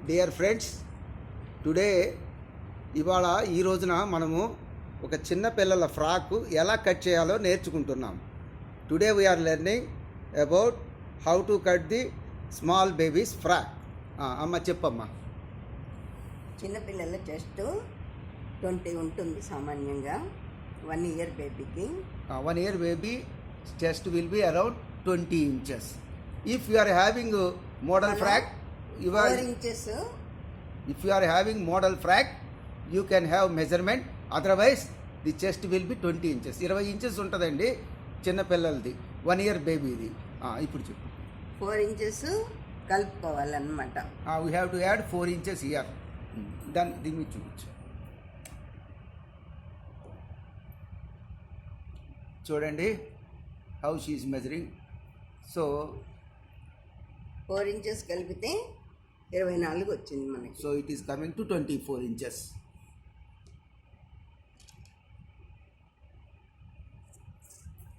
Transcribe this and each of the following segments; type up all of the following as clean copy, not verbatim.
Dear friends, today ఇవాళ ఈ రోజున మనము ఒక చిన్న పిల్లల ఫ్రాక్ ఎలా కట్ చేయాలో నేర్చుకుంటున్నాం. Today we're learning about how to cut the small babies frock. అమ్మ చెప్పమ్మా. చిన్నపిల్లల చెస్ట్ 20 ఉంటుంది సామాన్యంగా. 1 year బేబీకి 1 year baby chest will be around 20 inches. If you are having a model frack, 4 inches. If you are having model frack, you can have measurement. Otherwise, the chest will be 20 inches. 20 inches ఉంటుందండి చిన్న పిల్లలది, 1 year బేబీది. ఇప్పుడు చెప్పు. 4 inches కలుపుకోవాలన్నమాట. We have to add 4 inches here. దీన్ని చూపించు. చూడండి how she is measuring. So 4 inches కలిపితే 24 వచ్చింది మనకి. So it is coming to 24 inches.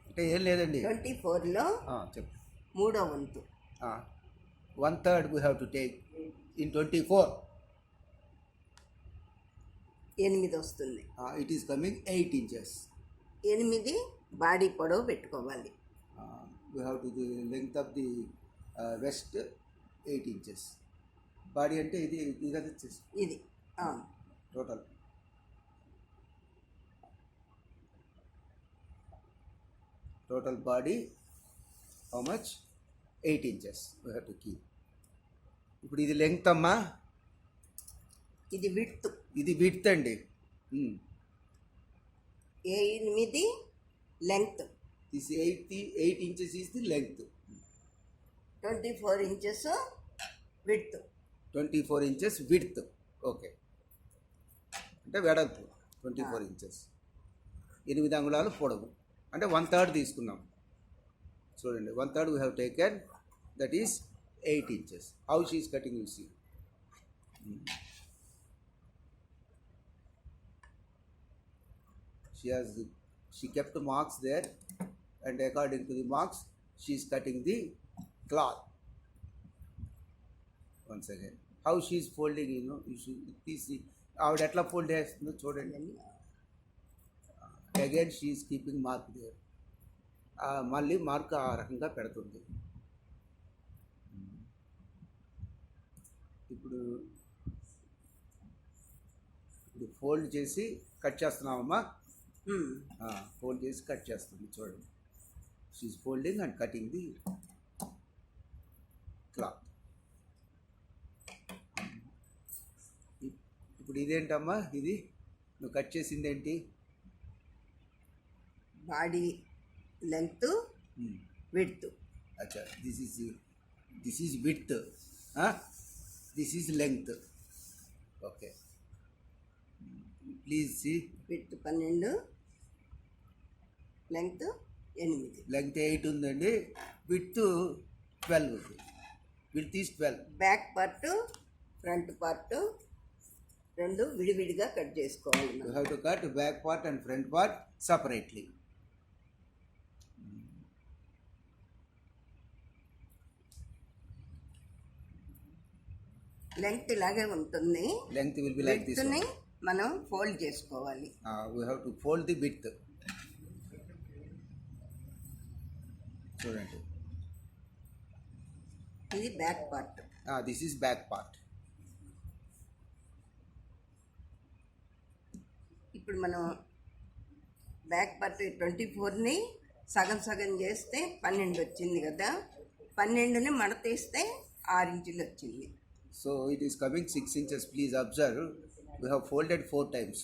అంటే ఏం లేదండి, 24లో చెప్పు. 3వ వంతు 1/3 we have to take in 24. 8 వస్తుంది. It is coming 8 inches. 8 body పొడవు పెట్టుకోవాలి. We have to the length of the west 8 inches. Body అంటే ఇది ఇది కదా వచ్చేసి ఇది total body how much 8 inches we have to keep. ఇప్పుడు ఇది లెంగ్త్ అమ్మా, ఇది విడ్త్. ఇది విడ్త్ అండి. 8 length. This 8 inches is the length. 24 inches width. 24 inches width. Okay, అంటే వెడల్పు 24 inches. 8 అంగుళాలు పొడవు, అంటే 1/3 తీసుకున్నాం. చూడండి 1/3 we have taken, that is 8 inches. How she is cutting you see. She kept marks there, and according to the marks she is cutting the cloth. Once again, how she is folding, you should see ఆవిడ ఎట్లా fold చేస్తుందో చూడండి. Again she is keeping mark there. మళ్ళీ mark ఆ రకంగా పెడుతుంది. ఇప్పుడు fold చేసి కట్ చేస్తున్నామమ్మా. ఫోల్డ్ చేసి కట్ చేస్తుంది చూడండి. She is folding and cutting the cloth. ఇప్పుడు ఇదేంటమ్మా, ఇది నువ్వు కట్ చేసింది ఏంటి? Body length width. అచ్చా, this is width, this is length. Okay, please see. Width 12, length 8. Length 8 ఉందండి, విడ్త్ 12 ఉంది. Width is 12. Back part front part రెండు విడివిడిగా కట్ చేసుకోవాలి. You have to cut back part and front part separately. Length ఇలాగే ఉంటుంది. Length will be like this. మనం fold చేసుకోవాలి. We have to fold the width. చూడండి, ఇది back part. This is back part. ఇప్పుడు మనం బ్యాక్ పార్ట్ 24ని సగం సగం చేస్తే 12 వచ్చింది కదా. 12ని మడతీస్తే 6 inches వచ్చింది. So it is coming 6 inches. Please observe, we have folded 4 times.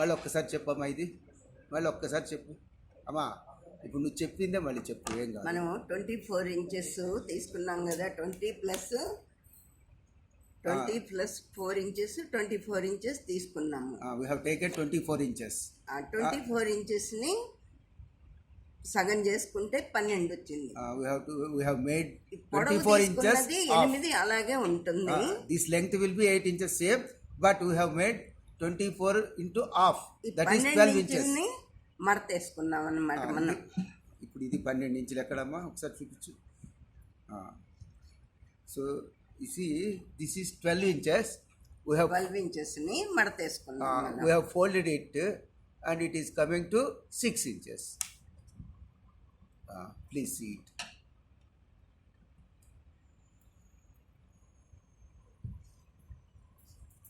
మళ్ళీ ఒక్కసారి చెప్పమ్మా, ఇది మళ్ళీ ఒక్కసారి చెప్పు అమ్మా. ఇప్పుడు నువ్వు చెప్పిందే మళ్ళీ చెప్పు. ఏం కాదు, మనం 24 inches తీసుకున్నాం కదా. 20 plus 4 inches 24 inches తీసుకున్నాము. We have taken 24 inches. 24 inchesని సగం చేసుకుంటే 12 వచ్చింది. We have made 24 inches. 8 అలాగే ఉంటుంది. This length will be 8 inches same, but we have made 24 into half. That is 12 inches. మడతేసుకున్నాం అన్నమాట మనం. ఇప్పుడు ఇది 12 ఇంచులు ఎక్కడమ్మా ఒకసారి చూపించు. So You see, this is 12 inches. We have 12 ఇంచెస్ని మడతేసుకున్నాం మనం. we have folded it and it is coming to 6 inches. Please see it.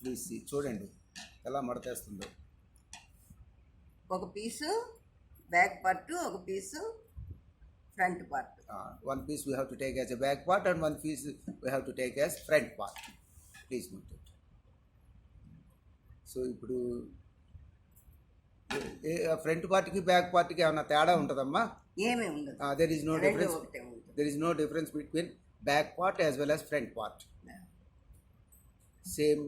Please see. చూడండి ఎలా మడతేస్తుందో. ఒక పీసు బ్యాక్ పార్ట్, ఒక piece front part. One piece we have to take as a back part and one piece we have to take as front part. Please note it. So ఇప్పుడు front పార్ట్కి back పార్ట్కి ఏమైనా తేడా ఉంటుందమ్మా? ఏమీ ఉండదు, There is no రెండు difference. ఒకటే ఉంటుంది. There is no difference between back part as well as front part. Same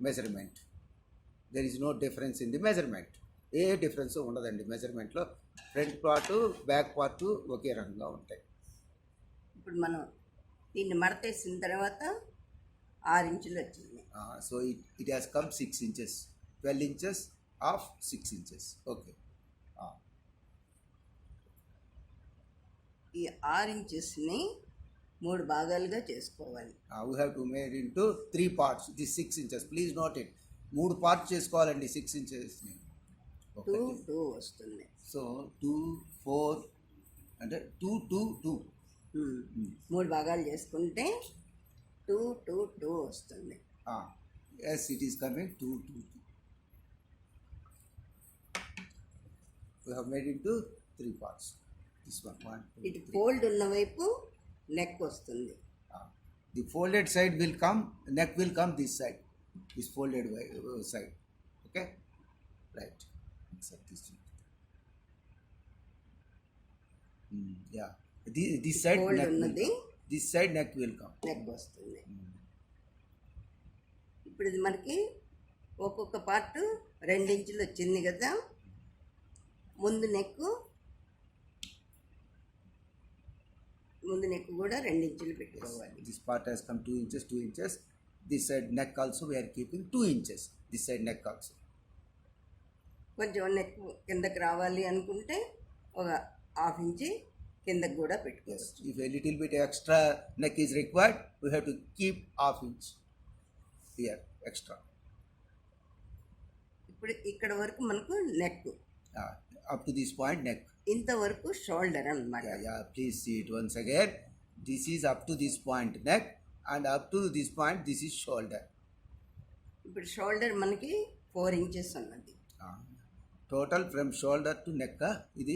measurement. There is no difference in the measurement. A difference ఉండదండి మెజర్మెంట్లో. ఫ్రంట్ పార్టు బ్యాక్ పార్టు ఒకే రకంగా ఉంటాయి. ఇప్పుడు మనం దీన్ని మడతేసిన తర్వాత 6 ఇంచులు వచ్చింది. So it has come 6 inches. 12 inches of 6 inches. Okay. ఈ 6 ఇంచెస్ని 3 భాగాలుగా చేసుకోవాలి. We have to made in to 3 parts. This 6 inches. Please note it. 3 parts చేసుకోవాలండి 6 inchesని. 2 2 వస్తుంది. సో 2 4 అంటే 2 2 2. 3 భాగాలు చేసుకుంటే 2 2 2 వస్తుంది. Yes it is coming 2 2 2. We have made it to 3 parts. This one 1 2 ఇటు 3. ఫోల్డ్ ఉన్న వైపు నెక్ వస్తుంది. The folded side will come, neck will come this side, this folded side. Okay, right. Except this one. Yeah, this side Fold neck will ఉన్నది. come. This side neck will come. Neck వస్తుంది. ఇప్పుడు ఇది మనకి ఒక్కొక్క part 2 ఇంచులు వచ్చింది కదా. ముందు నెక్ కూడా 2 ఇంచులు పెట్టుకోవాలి. This part has come 2 inches, 2 inches. This side neck also we are keeping 2 inches. This side neck also. కొంచెం నెక్ కిందకి రావాలి అనుకుంటే ఒక 1/2 ఇంచి కిందకి కూడా Yes, పెట్టుకోవచ్చు. if a little bit extra neck is required, we have to keep 1/2 inch here extra. ఇప్పుడు ఇక్కడ వరకు మనకు neck, Up to this point neck. ఇంతవరకు షోల్డర్ అన్నమాట. Yeah, please see it once again. This is up to this point neck and up to this point this is shoulder. ఇప్పుడు shoulder మనకి 4 inches ఉన్నది. Total from shoulder to neck ఇది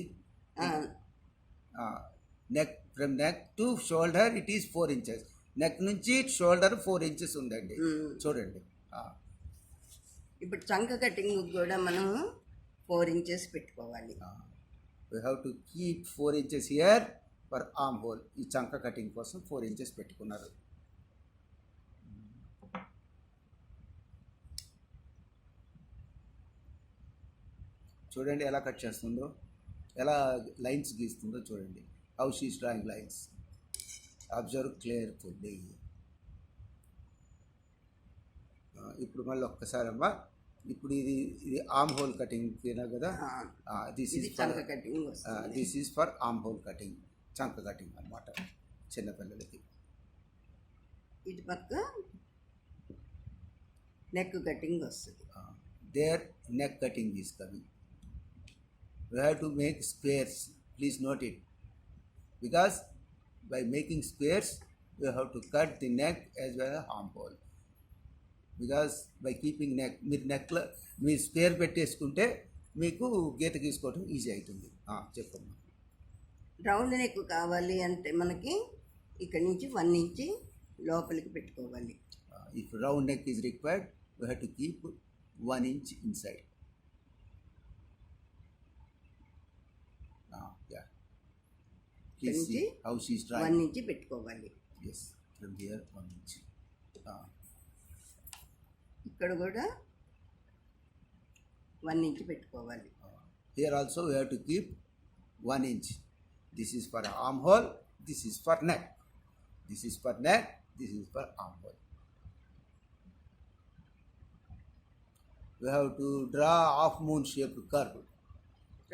neck from neck to shoulder it is 4 inches. Neck నుంచి shoulder 4 inches ఉందండి. చూడండి. ఇప్పుడు చంక cutting కూడా మనము 4 ఇంచెస్ పెట్టుకోవాలి. We have to keep 4 inches here for arm hole. ఈ చంక కటింగ్ కోసం 4 inches పెట్టుకున్నారు. చూడండి ఎలా కట్ చేస్తుందో, ఎలా లైన్స్ గీస్తుందో చూడండి. How she is drawing lines. Observe carefully. ఇప్పుడు మళ్ళీ ఒక్కసారి అమ్మా, ఇప్పుడు ఇది ఆర్మ్ హోల్ కటింగ్ కదా. దిస్ ఇది ఈస్ చంక కటింగ్ వస్తుంది. This is for arm hole cutting, చంక కటింగ్ అన్నమాట చిన్నపిల్లలకి. ఇటు పక్క నెక్ కటింగ్ వస్తుంది. There neck cutting is coming. We have to make squares. Please note it. Because by making squares, we have to cut the neck as well as armhole. Because by keeping neck, మీరు square పెట్టేసుకుంటే మీకు గీత గీసుకోవటం easy అవుతుంది. చెప్పమ్మా. Round neck కావాలి అంటే మనకి ఇక్కడ నుంచి 1 ఇంచి లోపలికి పెట్టుకోవాలి. If round neck is required, we have to keep 1 inch inside. Yeah. Please see how she is 1 trying. ఇంచి పెట్టుకోవాలి. Yes, from here 1 inch. ఇక్కడ కూడా 1 ఇంచి పెట్టుకోవాలి. Here also we have to keep 1 inch. This is for armhole, this is for neck. This is for neck, this is for armhole. We have to draw half moon shaped curve.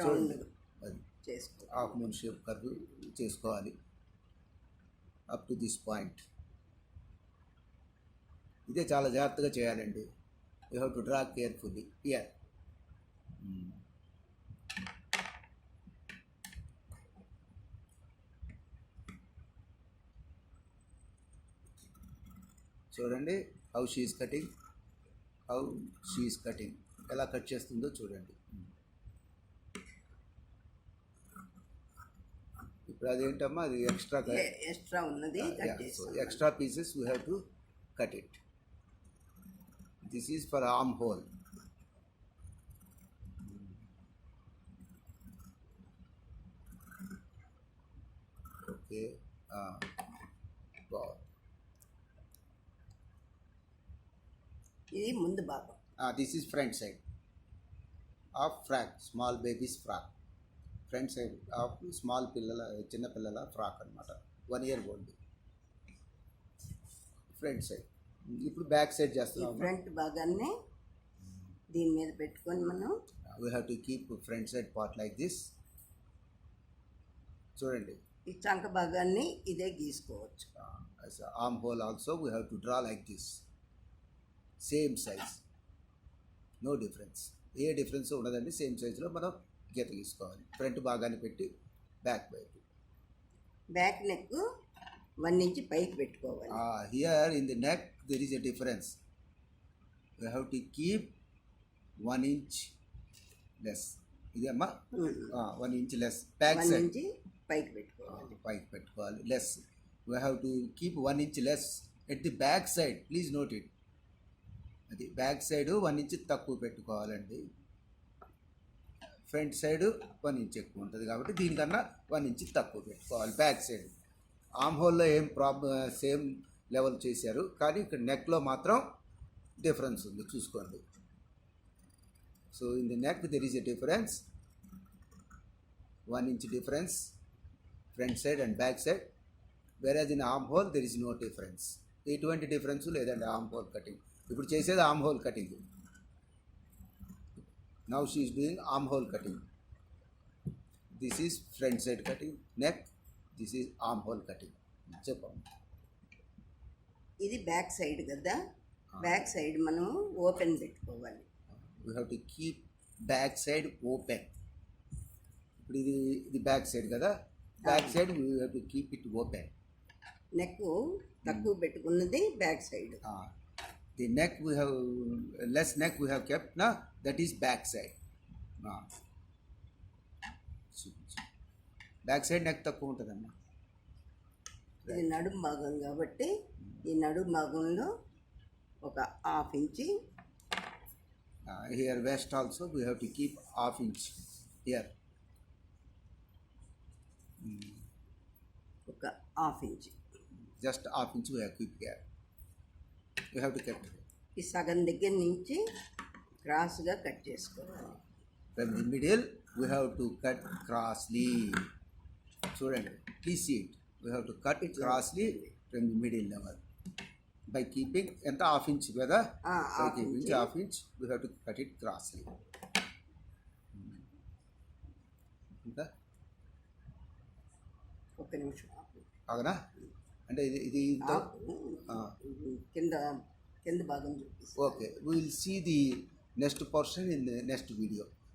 Round చేసుకోవాలి. Half moon shape curve చేసుకోవాలి up to this point. ఇదే చాలా జాగ్రత్తగా చేయాలండి. You have to draw carefully here. చూడండి how she is cutting, ఎలా cut చేస్తుందో చూడండి. ఇప్పుడు అదేంటమ్మా, అది ఎక్స్ట్రా ఎక్స్ట్రా ఉన్నది కట్ చేస్తాం. Extra pieces we have to cut it. This is for arm whole. Okay, ఇది ముందు భాగం. This is front side of frock, small babies frock. Front side of small చిన్న పిల్లల ఫ్రాక్ అనమాట, 1 year old. Front side. ఇప్పుడు back side ఈ చేస్తున్నాం. Front భాగాన్ని దీని మీద పెట్టుకొని మనం we have to keep front side part like this. చూడండి, ఈ చంక భాగాన్ని ఇదే గీసుకోవచ్చు. Arm hole also we have to draw like this. Same size, no difference. ఏ డిఫరెన్స్ ఉండదండి. సేమ్ సైజులో మనం గీత గీసుకోవాలి. ఫ్రంట్ భాగాన్ని పెట్టి బ్యాక్ వైపు. బ్యాక్ నెక్ 1 ఇంచ్ పైకి పెట్టుకోవాలి. Here in the neck there is a difference. You have to keep 1 inch less. ఇది అమ్మా 1 inch less. Back 1 side inch పైకి పెట్టుకోవాలి. పైకి పెట్టుకోవాలి. Less, we have to keep 1 inch less at the back side. Please note it. అది back side 1 inch తక్కువ పెట్టుకోవాలండి. Front side 1 inch ఎక్కువ ఉంటుంది కాబట్టి దీనికన్నా 1 inch తక్కువ పెట్టుకోవాలి బ్యాక్ సైడ్. ఆర్మ్ హోల్లో ఏం సేమ్ లెవెల్ చేశారు, కానీ ఇక్కడ నెక్లో మాత్రం డిఫరెన్స్ ఉంది, చూసుకోండి. So in the neck there is a difference, 1 inch difference front side and back side. Whereas in arm hole there is no difference. ఎటువంటి డిఫరెన్స్ లేదండి ఆర్మ్ హోల్ కటింగ్. ఇప్పుడు చేసేది arm hole cutting. Now she is doing arm hole cutting. This is front side cutting neck, this is arm hole cutting. చెప్పండి. ఇది back side కదా, back side మనం open పెట్టుకోవాలి. We have to keep back side open. ఇప్పుడు ఇది back side కదా, back side we have to keep it open. Neck తక్కువ పెట్టుకున్నది back side. The neck we have, less neck we have kept, na, that is back side. Back side neck తక్కువ ఉంటుందమ్మా. ఇది నడుము భాగం కాబట్టి ఈ నడుము భాగంలో ఒక 1/2 inch. Here waist also we have to keep 1/2 inch here. ఒక 1/2 inch. Just 1/2 inch we have to keep here. We have to keep it. ఈ సగం దగ్గర నుంచి క్రాస్గా కట్ చేసుకోవాలి. From the middle we have to cut crossly. చూడండి, please see it. We have to cut it crossly from the middle level by keeping ఎంత 1/2 inch కదా, by keeping 1/2 inch we have to cut it crossly. ఇంకా ఒక నిమిషం అవునా, అంటే ఇది కింద భాగం చూపిస్తాను. Okay, we will see the next portion in the next video.